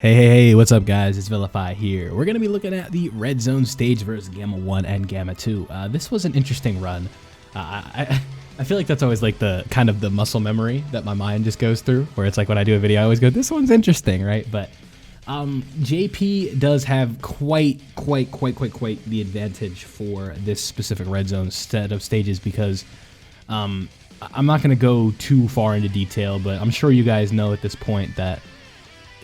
Hey, what's up guys? It's Vilify here. We're going to be looking at the Red Zone stage versus Gamma 1 and Gamma 2. This was an interesting run. I feel like that's always like the kind of the muscle memory that my mind just goes through, where it's like when I do a video, I always go, this one's interesting, right? But JP does have quite the advantage for this specific Red Zone set of stages because I'm not going to go too far into detail, but I'm sure you guys know at this point that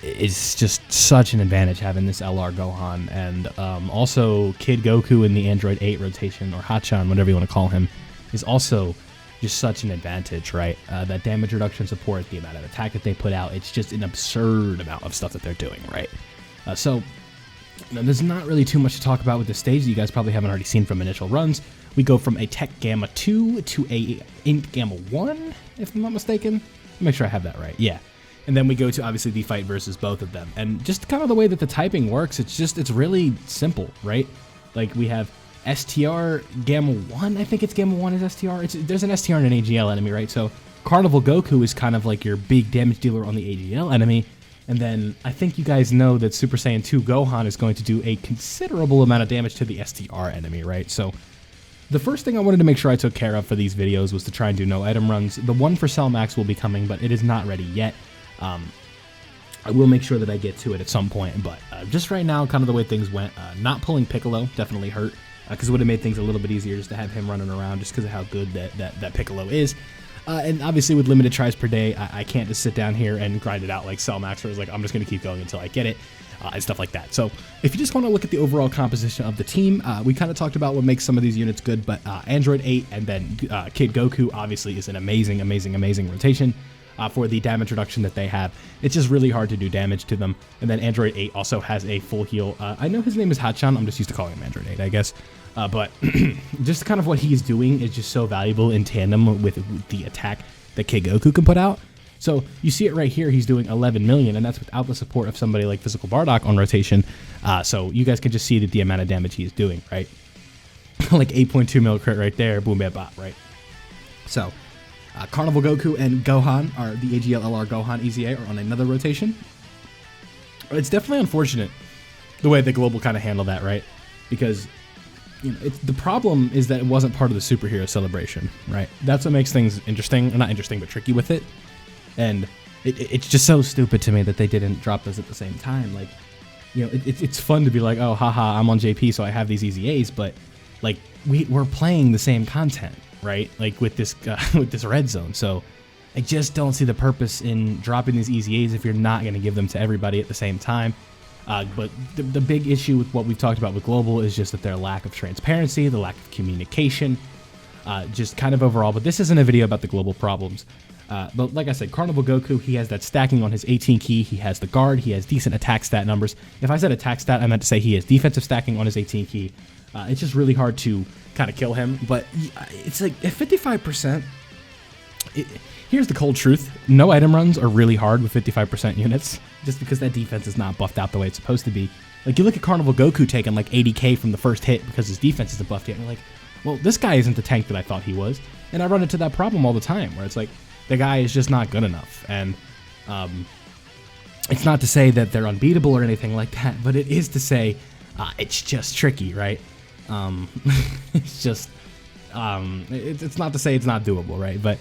it's just such an advantage having this LR Gohan, and also Kid Goku in the Android 8 rotation, or Hachan, whatever you want to call him, is also just such an advantage, right? That damage reduction support, the amount of attack that they put out, it's just an absurd amount of stuff that they're doing, right? So there's not really too much to talk about with this stage that you guys probably haven't already seen from initial runs. We go from a Tech Gamma 2 to a Int Gamma 1, if I'm not mistaken. Make sure I have that right, yeah. And then we go to obviously the fight versus both of them. And just kind of the way that the typing works, it's really simple, right? Like we have STR Gamma 1, I think it's Gamma 1 is STR. There's an STR and an AGL enemy, right? So Carnival Goku is kind of like your big damage dealer on the AGL enemy. And then I think you guys know that Super Saiyan 2 Gohan is going to do a considerable amount of damage to the STR enemy, right? So the first thing I wanted to make sure I took care of for these videos was to try and do no item runs. The one for Cell Max will be coming, but it is not ready yet. I will make sure that I get to it at some point, but just right now, kind of the way things went, not pulling Piccolo definitely hurt, because it would have made things a little bit easier just to have him running around just because of how good that Piccolo is. And obviously with limited tries per day, I can't just sit down here and grind it out like Cell Max, where it's like, I'm just going to keep going until I get it, and stuff like that. So if you just want to look at the overall composition of the team, we kind of talked about what makes some of these units good, but Android 8 and then Kid Goku obviously is an amazing rotation. For the damage reduction that they have. It's just really hard to do damage to them. And then Android 8 also has a full heal. I know his name is Hachan. I'm just used to calling him Android 8, I guess. But just kind of what he's doing is just so valuable in tandem with the attack that Kid Goku can put out. So you see it right here. He's doing 11 million, and that's without the support of somebody like Physical Bardock on rotation. So you guys can just see that the amount of damage he's doing, right? Like 8.2 mil crit right there. Boom, bam, bop, right? So Carnival Goku and Gohan, are the AGL LR Gohan EZA, are on another rotation. It's definitely unfortunate the way the Global kind of handled that, right? Because the problem is that it wasn't part of the superhero celebration, right? That's what makes things interesting, or not interesting, but tricky with it. And it's just so stupid to me that they didn't drop those at the same time. Like, it's fun to be like, oh, haha, I'm on JP, so I have these EZAs, but like we're playing the same content, right? Like with this Red Zone. So I just don't see the purpose in dropping these EZAs if you're not going to give them to everybody at the same time. But the big issue with what we've talked about with Global is just that their lack of transparency, the lack of communication, just kind of overall. But this isn't a video about the Global problems. But like I said, Carnival Goku, he has that stacking on his 18 key. He has the guard. He has decent attack stat numbers. If I said attack stat, I meant to say he has defensive stacking on his 18 key. It's just really hard to kind of kill him. But it's like at 55%, here's the cold truth. No item runs are really hard with 55% units, just because that defense is not buffed out the way it's supposed to be. Like, you look at Carnival Goku taking like 80k from the first hit because his defense isn't buffed yet. And you're like, well, this guy isn't the tank that I thought he was. And I run into that problem all the time, where it's like, the guy is just not good enough. And it's not to say that they're unbeatable or anything like that, but it is to say it's just tricky, right? It's just, it's not to say it's not doable, right? But,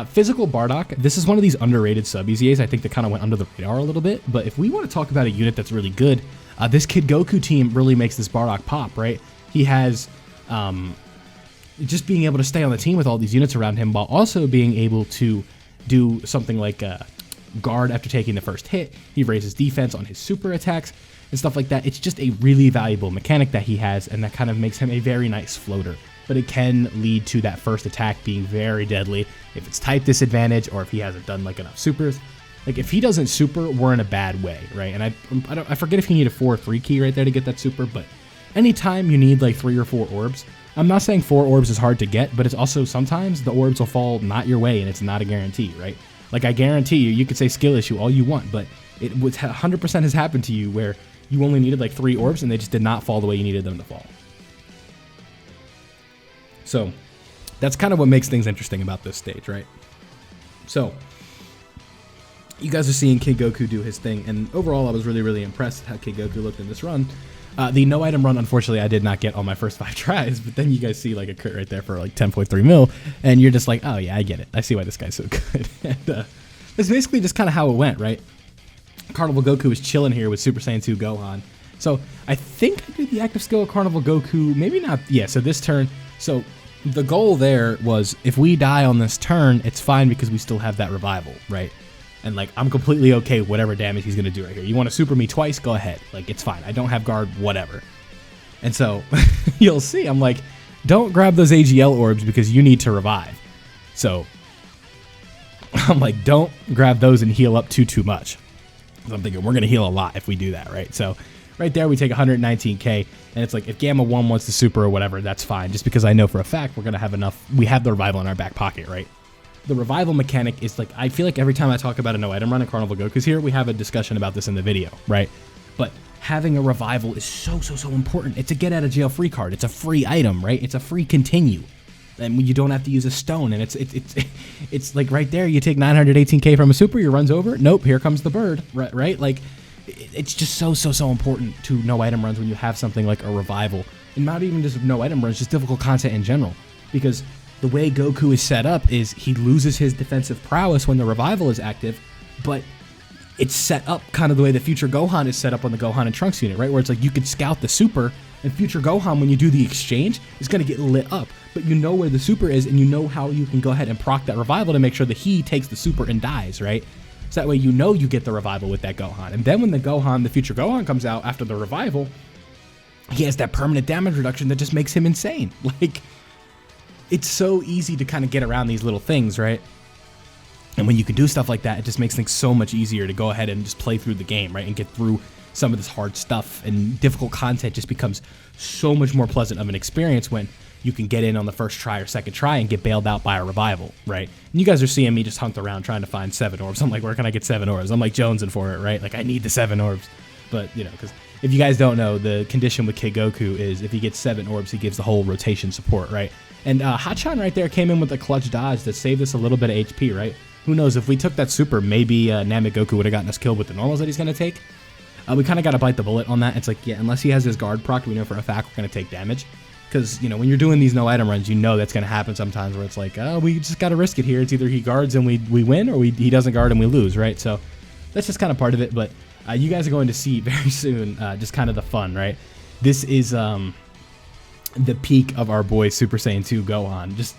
Physical Bardock, this is one of these underrated sub-EZAs, I think, that kind of went under the radar a little bit. But if we want to talk about a unit that's really good, this Kid Goku team really makes this Bardock pop, right? He has just being able to stay on the team with all these units around him, while also being able to do something like guard after taking the first hit. He raises defense on his super attacks and stuff like that. It's just a really valuable mechanic that he has, and that kind of makes him a very nice floater. But it can lead to that first attack being very deadly if it's type disadvantage, or if he hasn't done like enough supers. Like, if he doesn't super, we're in a bad way, right? And I forget if you need a 4 or 3 key right there to get that super, but anytime you need like 3 or 4 orbs, I'm not saying 4 orbs is hard to get, but it's also sometimes the orbs will fall not your way, and it's not a guarantee, right? Like, I guarantee you could say skill issue all you want, but it was 100% has happened to you where you only needed like 3 orbs and they just did not fall the way you needed them to fall. So that's kind of what makes things interesting about this stage, right? So you guys are seeing Kid Goku do his thing, and overall I was really, really impressed with how Kid Goku looked in this run. The no item run, unfortunately, I did not get on my first 5 tries, but then you guys see like a crit right there for like 10.3 mil, and you're just like, oh yeah, I get it. I see why this guy's so good. And that's basically just kind of how it went, right? Carnival Goku is chilling here with Super Saiyan 2 Gohan. So I think I did the active skill of Carnival Goku, maybe not. Yeah, so this turn, so the goal there was if we die on this turn, it's fine because we still have that revival, right? And like, I'm completely okay with whatever damage he's going to do right here. You want to super me twice? Go ahead. Like, it's fine. I don't have guard, whatever. And so you'll see, I'm like, don't grab those AGL orbs because you need to revive. So I'm like, don't grab those and heal up too much. So I'm thinking we're going to heal a lot if we do that, right? So right there, we take 119k, and it's like, if Gamma 1 wants to super or whatever, that's fine. Just because I know for a fact we're going to have enough. We have the revival in our back pocket, right? The revival mechanic is like, I feel like every time I talk about a no item run in Carnival Goku's here, we have a discussion about this in the video, right? But having a revival is so important. It's a get out of jail free card. It's a free item, right? It's a free continue. And you don't have to use a stone, and it's like right there, you take 918k from a super, your run's over. Nope, here comes the bird, right? Like, it's just so important to no item runs when you have something like a revival. And not even just no item runs, just difficult content in general. Because the way Goku is set up is he loses his defensive prowess when the revival is active, but it's set up kind of the way the Future Gohan is set up on the Gohan and Trunks unit, right? Where it's like you could scout the super, and Future Gohan, when you do the exchange, is going to get lit up. But you know where the super is, and you know how you can go ahead and proc that revival to make sure that he takes the super and dies, right? So that way you know you get the revival with that Gohan. And then when the Future Gohan comes out after the revival, he has that permanent damage reduction that just makes him insane. Like, it's so easy to kind of get around these little things, right? And when you can do stuff like that, it just makes things so much easier to go ahead and just play through the game, right? And get through some of this hard stuff, and difficult content just becomes so much more pleasant of an experience when you can get in on the first try or second try and get bailed out by a revival, right? And you guys are seeing me just hunt around trying to find 7 orbs. I'm like, where can I get 7 orbs? I'm like jonesing for it, right? Like, I need the 7 orbs. But, you know, because if you guys don't know, the condition with Kid Goku is if he gets 7 orbs, he gives the whole rotation support, right? And Hachan right there came in with a clutch dodge that saved us a little bit of HP, right? Who knows, if we took that super, maybe Namek Goku would have gotten us killed with the normals that he's going to take. We kind of got to bite the bullet on that. It's like, yeah, unless he has his guard proc, we know for a fact we're going to take damage. Because, you know, when you're doing these no item runs, you know that's going to happen sometimes where it's like, oh, we just got to risk it here. It's either he guards and we win, or he doesn't guard and we lose, right? So that's just kind of part of it. But you guys are going to see very soon just kind of the fun, right? This is the peak of our boy Super Saiyan 2 Gohan. Just,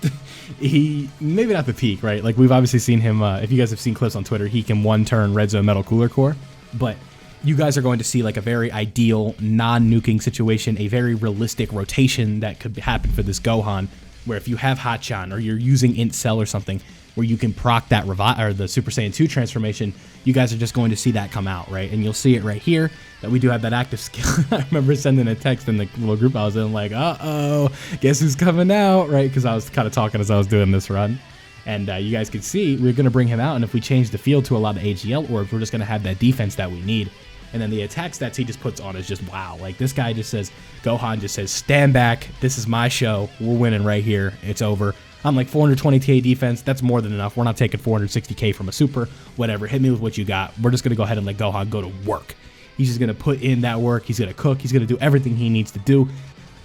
maybe not the peak, right? Like, we've obviously seen him, if you guys have seen clips on Twitter, he can one-turn Red Zone Metal Cooler Core. But you guys are going to see like a very ideal non-nuking situation, a very realistic rotation that could happen for this Gohan, where if you have Hachan or you're using Int Cell or something where you can proc that or the Super Saiyan 2 transformation, you guys are just going to see that come out, right? And you'll see it right here that we do have that active skill. I remember sending a text in the little group I was in, like, uh-oh, guess who's coming out, right? Because I was kind of talking as I was doing this run. And you guys can see we're going to bring him out, and if we change the field to allow the AGL orbs, we're just going to have that defense that we need. And then the attack stats he just puts on is just wow. Like, this guy just says, Gohan just says, stand back. This is my show. We're winning right here. It's over. I'm like 420k defense. That's more than enough. We're not taking 460k from a super. Whatever. Hit me with what you got. We're just going to go ahead and let Gohan go to work. He's just going to put in that work. He's going to cook. He's going to do everything he needs to do.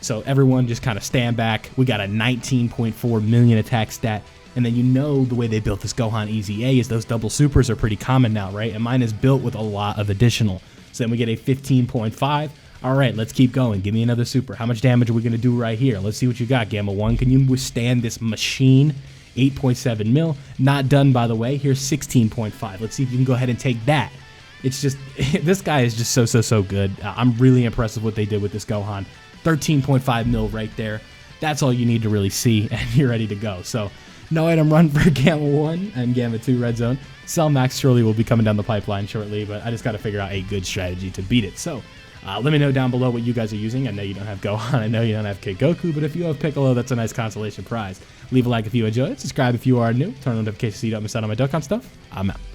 So everyone just kind of stand back. We got a 19.4 million attack stat. And then you know the way they built this Gohan EZA is those double supers are pretty common now, right? And mine is built with a lot of additional. So then we get a 15.5. All right, let's keep going. Give me another super. How much damage are we going to do right here? Let's see what you got, Gamma 1. Can you withstand this machine? 8.7 mil. Not done, by the way. Here's 16.5. Let's see if you can go ahead and take that. It's just, this guy is just so good. I'm really impressed with what they did with this Gohan. 13.5 mil right there. That's all you need to really see, and you're ready to go. So, no item run for Gamma 1 and Gamma 2 Red Zone. Cell Max surely will be coming down the pipeline shortly, but I just got to figure out a good strategy to beat it. So, let me know down below what you guys are using. I know you don't have Gohan, I know you don't have Kid Goku, but if you have Piccolo, that's a nice consolation prize. Leave a like if you enjoyed, subscribe if you are new, turn on notifications so you don't miss out on my Dokkan stuff. I'm out.